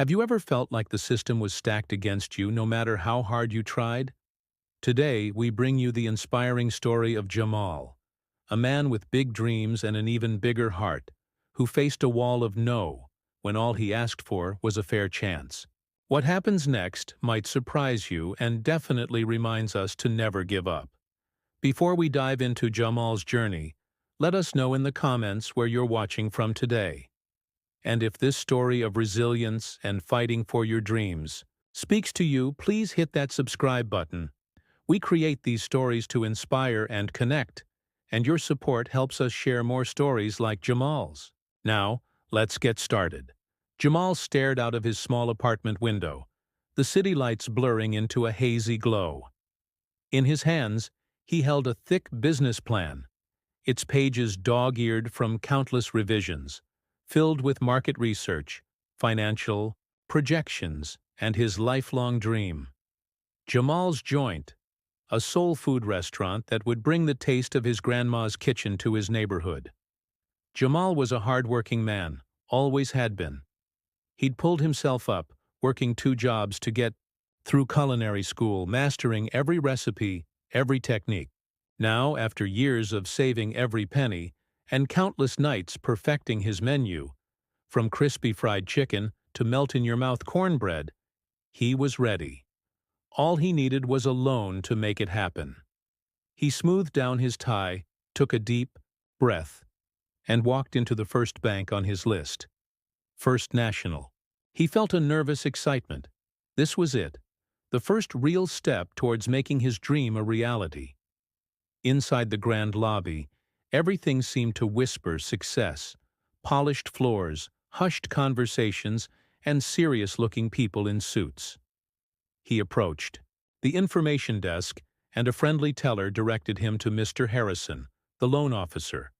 Have you ever felt like the system was stacked against you no matter how hard you tried? Today, we bring you the inspiring story of Jamal, a man with big dreams and an even bigger heart, who faced a wall of no when all he asked for was a fair chance. What happens next might surprise you and definitely reminds us to never give up. Before we dive into Jamal's journey, let us know in the comments where you're watching from today. And if this story of resilience and fighting for your dreams speaks to you, please hit that subscribe button. We create these stories to inspire and connect, and your support helps us share more stories like Jamal's. Now, let's get started. Jamal stared out of his small apartment window, the city lights blurring into a hazy glow. In his hands, he held a thick business plan, its pages dog-eared from countless revisions, filled with market research, financial projections, and his lifelong dream. Jamal's Joint, a soul food restaurant that would bring the taste of his grandma's kitchen to his neighborhood. Jamal was a hard-working man, always had been. He'd pulled himself up, working 2 jobs to get through culinary school, mastering every recipe, every technique. Now, after years of saving every penny and countless nights perfecting his menu, from crispy fried chicken to melt-in-your-mouth cornbread, he was ready. All he needed was a loan to make it happen. He smoothed down his tie, took a deep breath, and walked into the first bank on his list, First National. He felt a nervous excitement. This was it, the first real step towards making his dream a reality. Inside the grand lobby, everything seemed to whisper success: polished floors, hushed conversations, and serious-looking people in suits. He approached the information desk, and a friendly teller directed him to Mr. Harrison, the loan officer.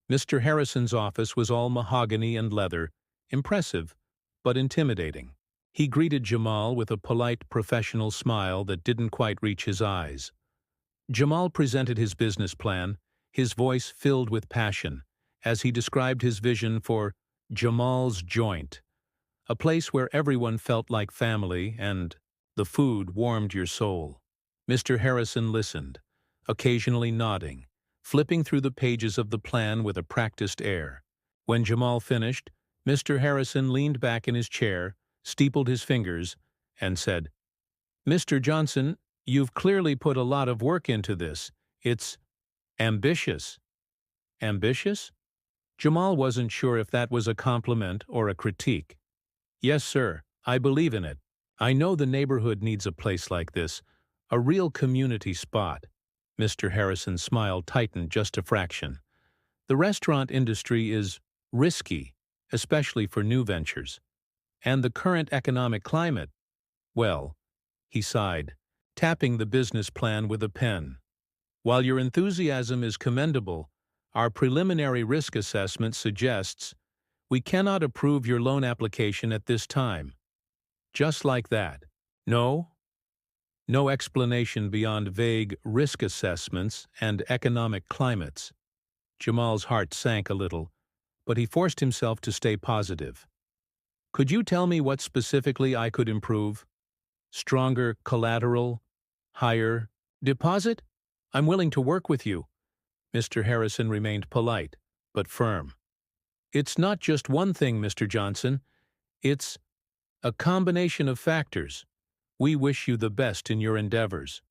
Mr. Harrison's office was all mahogany and leather, impressive, but intimidating. He greeted Jamal with a polite, professional smile that didn't quite reach his eyes. Jamal presented his business plan, his voice filled with passion, as he described his vision for Jamal's Joint, a place where everyone felt like family and the food warmed your soul. Mr. Harrison listened, occasionally nodding, flipping through the pages of the plan with a practiced air. When Jamal finished, Mr. Harrison leaned back in his chair, steepled his fingers, and said, "Mr. Johnson, you've clearly put a lot of work into this. It's ambitious." Ambitious? Jamal wasn't sure if that was a compliment or a critique. "Yes, sir, I believe in it. I know the neighborhood needs a place like this, a real community spot." Mr. Harrison's smile tightened just a fraction. "The restaurant industry is risky, especially for new ventures. And the current economic climate, well," he sighed, tapping the business plan with a pen. "While your enthusiasm is commendable, our preliminary risk assessment suggests we cannot approve your loan application at this time." Just like that. No explanation beyond vague risk assessments and economic climates. Jamal's heart sank a little, but he forced himself to stay positive. "Could you tell me what specifically I could improve? Stronger collateral? Higher deposit? I'm willing to work with you." Mr. Harrison remained polite, but firm. "It's not just one thing, Mr. Johnson. It's a combination of factors. We wish you the best in your endeavors."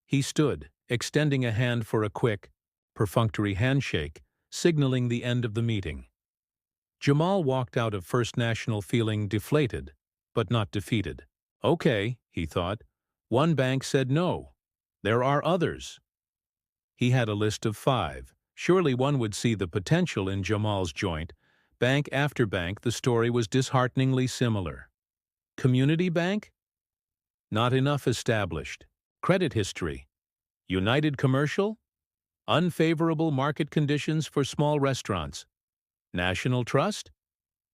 He stood, extending a hand for a quick, perfunctory handshake, signaling the end of the meeting. Jamal walked out of First National feeling deflated, but not defeated. "Okay," he thought, "one bank said no. There are others." He had a list of 5. Surely one would see the potential in Jamal's Joint. Bank after bank, the story was dishearteningly similar. Community Bank? Not enough established. Credit history? United Commercial? Unfavorable market conditions for small restaurants. National Trust?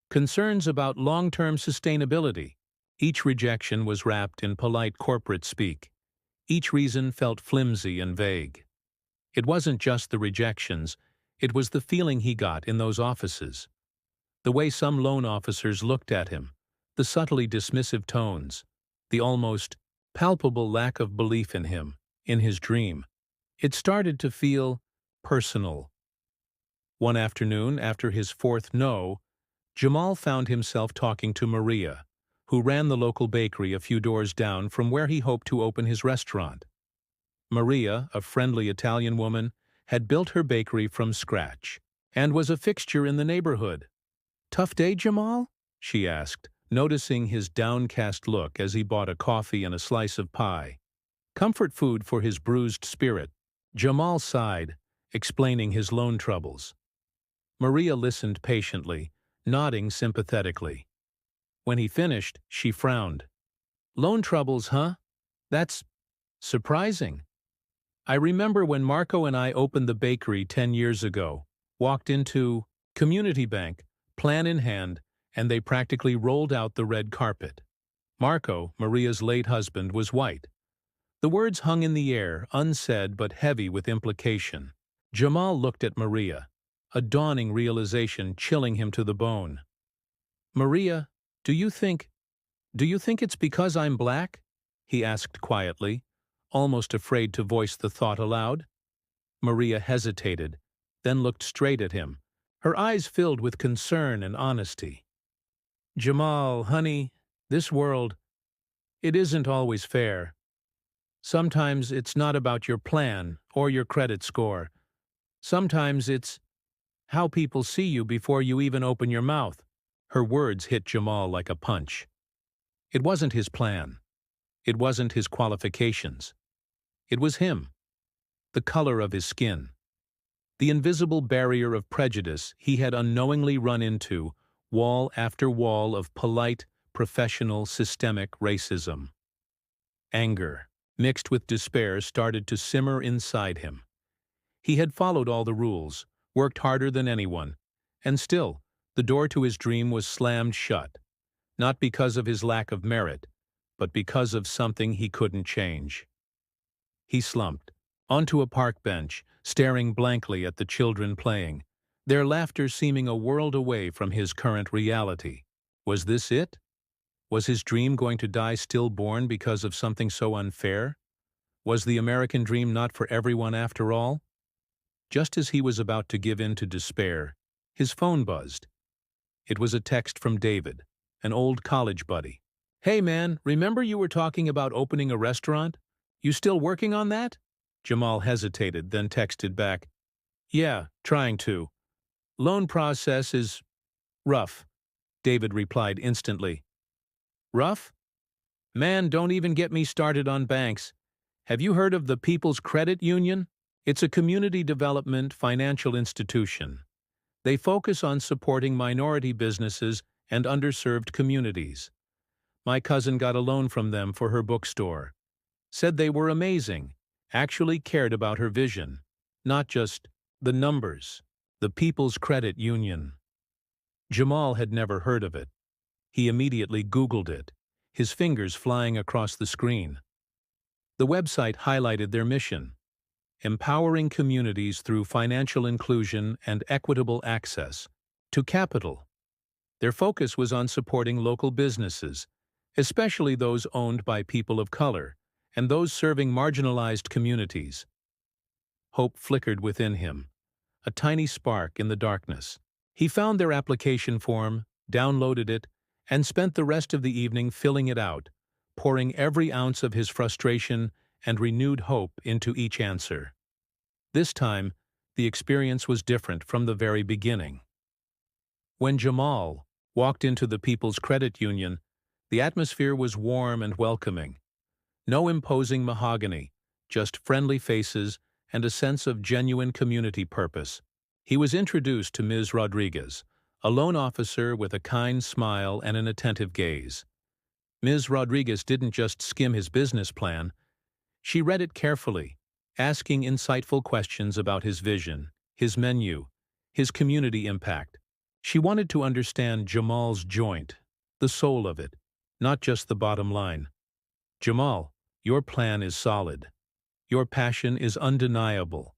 Concerns about long-term sustainability. Each rejection was wrapped in polite corporate speak. Each reason felt flimsy and vague. It wasn't just the rejections, it was the feeling he got in those offices. The way some loan officers looked at him, The subtly dismissive tones, the almost palpable lack of belief in him, in his dream. It started to feel personal. One afternoon, after his fourth no, Jamal found himself talking to Maria, who ran the local bakery a few doors down from where he hoped to open his restaurant. Maria, a friendly Italian woman, had built her bakery from scratch and was a fixture in the neighborhood. "Tough day, Jamal?" she asked, noticing his downcast look as he bought a coffee and a slice of pie. Comfort food for his bruised spirit. Jamal sighed, explaining his loan troubles. Maria listened patiently, nodding sympathetically. When he finished, she frowned. "Loan troubles, huh? That's surprising. I remember when Marco and I opened the bakery 10 years ago, walked into Community Bank, plan in hand, and they practically rolled out the red carpet." Marco, Maria's late husband, was white. The words hung in the air, unsaid but heavy with implication. Jamal looked at Maria, a dawning realization chilling him to the bone. "Maria, do you think it's because I'm black?" he asked quietly, almost afraid to voice the thought aloud. Maria hesitated, then looked straight at him, her eyes filled with concern and honesty. "Jamal, honey, this world, it isn't always fair. Sometimes it's not about your plan or your credit score. Sometimes it's how people see you before you even open your mouth." Her words hit Jamal like a punch. It wasn't his plan. It wasn't his qualifications. It was him. The color of his skin. The invisible barrier of prejudice he had unknowingly run into, wall after wall of polite, professional, systemic racism. Anger, mixed with despair, started to simmer inside him. He had followed all the rules, worked harder than anyone, and still, the door to his dream was slammed shut, not because of his lack of merit, but because of something he couldn't change. He slumped onto a park bench, staring blankly at the children playing, their laughter seeming a world away from his current reality. Was this it? Was his dream going to die stillborn because of something so unfair? Was the American dream not for everyone after all? Just as he was about to give in to despair, his phone buzzed. It was a text from David, an old college buddy. "Hey man, remember you were talking about opening a restaurant? You still working on that?" Jamal hesitated, then texted back, "Yeah, trying to. Loan process is rough." David replied instantly. "Rough? Man, don't even get me started on banks. Have you heard of the People's Credit Union? It's a community development financial institution. They focus on supporting minority businesses and underserved communities. My cousin got a loan from them for her bookstore. Said they were amazing, actually cared about her vision, not just the numbers." The People's Credit Union. Jamal had never heard of it. He immediately Googled it, his fingers flying across the screen. The website highlighted their mission: empowering communities through financial inclusion and equitable access to capital. Their focus was on supporting local businesses, especially those owned by people of color and those serving marginalized communities. Hope flickered within him, a tiny spark in the darkness. He found their application form, downloaded it, and spent the rest of the evening filling it out, pouring every ounce of his frustration and renewed hope into each answer. This time, the experience was different from the very beginning. When Jamal walked into the People's Credit Union, the atmosphere was warm and welcoming. No imposing mahogany, just friendly faces and a sense of genuine community purpose. He was introduced to Ms. Rodriguez, a loan officer with a kind smile and an attentive gaze. Ms. Rodriguez didn't just skim his business plan. She read it carefully, asking insightful questions about his vision, his menu, his community impact. She wanted to understand Jamal's joint, the soul of it, not just the bottom line. "Jamal, your plan is solid. Your passion is undeniable.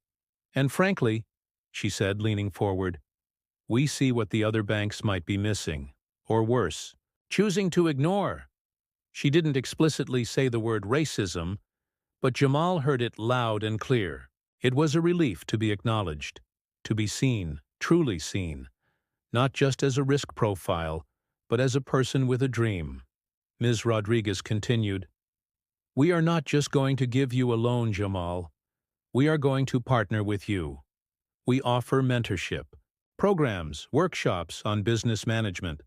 And frankly," she said, leaning forward, "we see what the other banks might be missing, or worse, choosing to ignore. She didn't explicitly say the word racism, but Jamal heard it loud and clear. It was a relief to be acknowledged, to be seen, truly seen, not just as a risk profile, but as a person with a dream. Ms. Rodriguez continued, "We are not just going to give you a loan, Jamal. We are going to partner with you. We offer mentorship, programs, workshops on business management,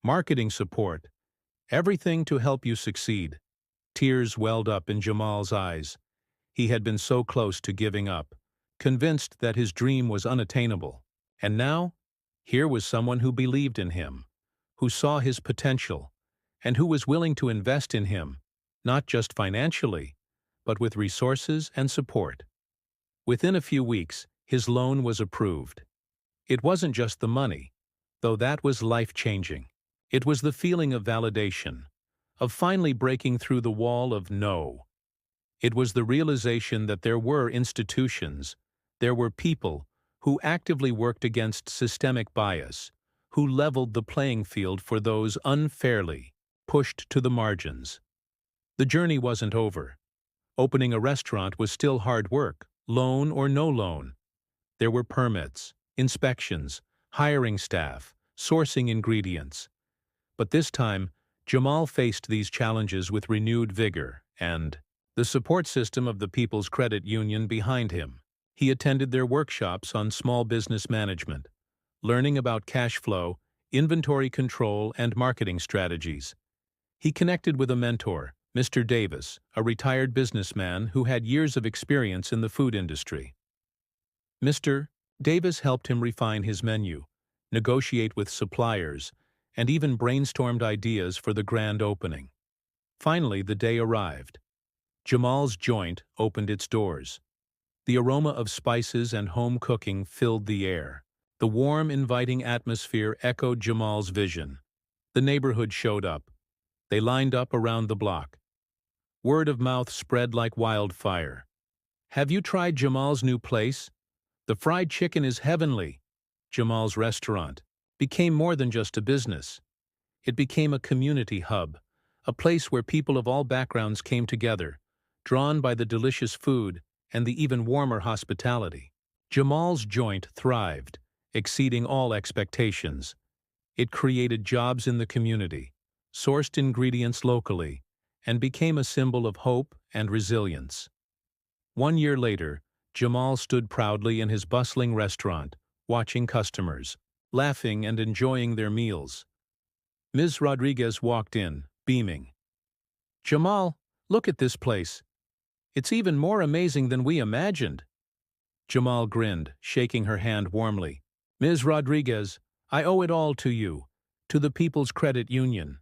marketing support, everything to help you succeed." Tears welled up in Jamal's eyes. He had been so close to giving up, convinced that his dream was unattainable. And now, here was someone who believed in him, who saw his potential, and who was willing to invest in him, not just financially, but with resources and support. Within a few weeks, his loan was approved. It wasn't just the money, though that was life-changing. It was the feeling of validation, of finally breaking through the wall of no. It was the realization that there were institutions, there were people who actively worked against systemic bias, who leveled the playing field for those unfairly pushed to the margins. The journey wasn't over. Opening a restaurant was still hard work, loan or no loan. There were permits, inspections, hiring staff, sourcing ingredients. But this time, Jamal faced these challenges with renewed vigor and the support system of the People's Credit Union behind him. He attended their workshops on small business management, learning about cash flow, inventory control, and marketing strategies. He connected with a mentor, Mr. Davis, a retired businessman who had years of experience in the food industry. Mr. Davis helped him refine his menu, negotiate with suppliers, and even brainstormed ideas for the grand opening. Finally, the day arrived. Jamal's joint opened its doors. The aroma of spices and home cooking filled the air. The warm, inviting atmosphere echoed Jamal's vision. The neighborhood showed up. They lined up around the block. Word of mouth spread like wildfire. "Have you tried Jamal's new place? The fried chicken is heavenly." Jamal's restaurant became more than just a business. It became a community hub, a place where people of all backgrounds came together, drawn by the delicious food and the even warmer hospitality. Jamal's joint thrived, exceeding all expectations. It created jobs in the community, sourced ingredients locally, and became a symbol of hope and resilience. 1 year later, Jamal stood proudly in his bustling restaurant, watching customers, laughing and enjoying their meals. Ms. Rodriguez walked in, beaming. "Jamal, look at this place. It's even more amazing than we imagined." Jamal grinned, shaking her hand warmly. "Ms. Rodriguez, I owe it all to you, to the People's Credit Union.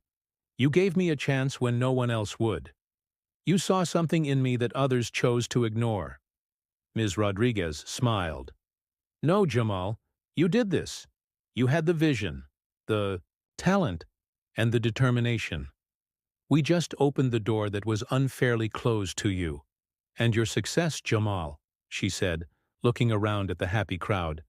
You gave me a chance when no one else would. You saw something in me that others chose to ignore." Ms. Rodriguez smiled. "No, Jamal, you did this. You had the vision, the talent, and the determination. We just opened the door that was unfairly closed to you. And your success, Jamal," she said, looking around at the happy crowd,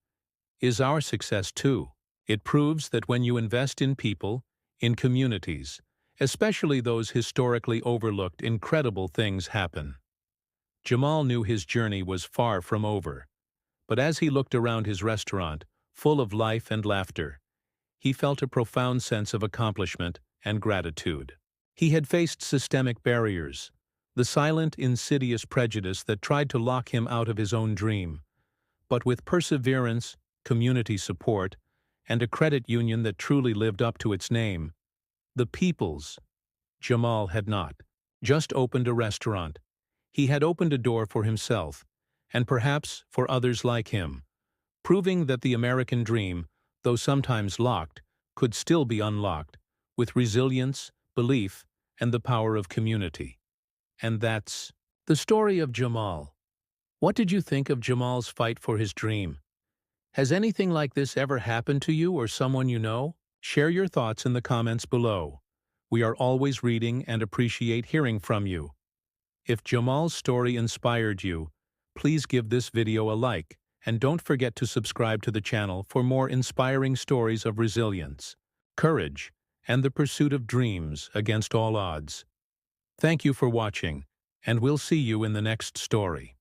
"is our success too. It proves that when you invest in people, in communities, especially those historically overlooked, incredible things happen." Jamal knew his journey was far from over, but as he looked around his restaurant, full of life and laughter, he felt a profound sense of accomplishment and gratitude. He had faced systemic barriers, the silent, insidious prejudice that tried to lock him out of his own dream. But with perseverance, community support, and a credit union that truly lived up to its name, the people's, Jamal had not just opened a restaurant. He had opened a door for himself, and perhaps for others like him, proving that the American dream, though sometimes locked, could still be unlocked, with resilience, belief, and the power of community. And that's the story of Jamal. What did you think of Jamal's fight for his dream? Has anything like this ever happened to you or someone you know? Share your thoughts in the comments below. We are always reading and appreciate hearing from you. If Jamal's story inspired you, please give this video a like, and don't forget to subscribe to the channel for more inspiring stories of resilience, courage, and the pursuit of dreams against all odds. Thank you for watching, and we'll see you in the next story.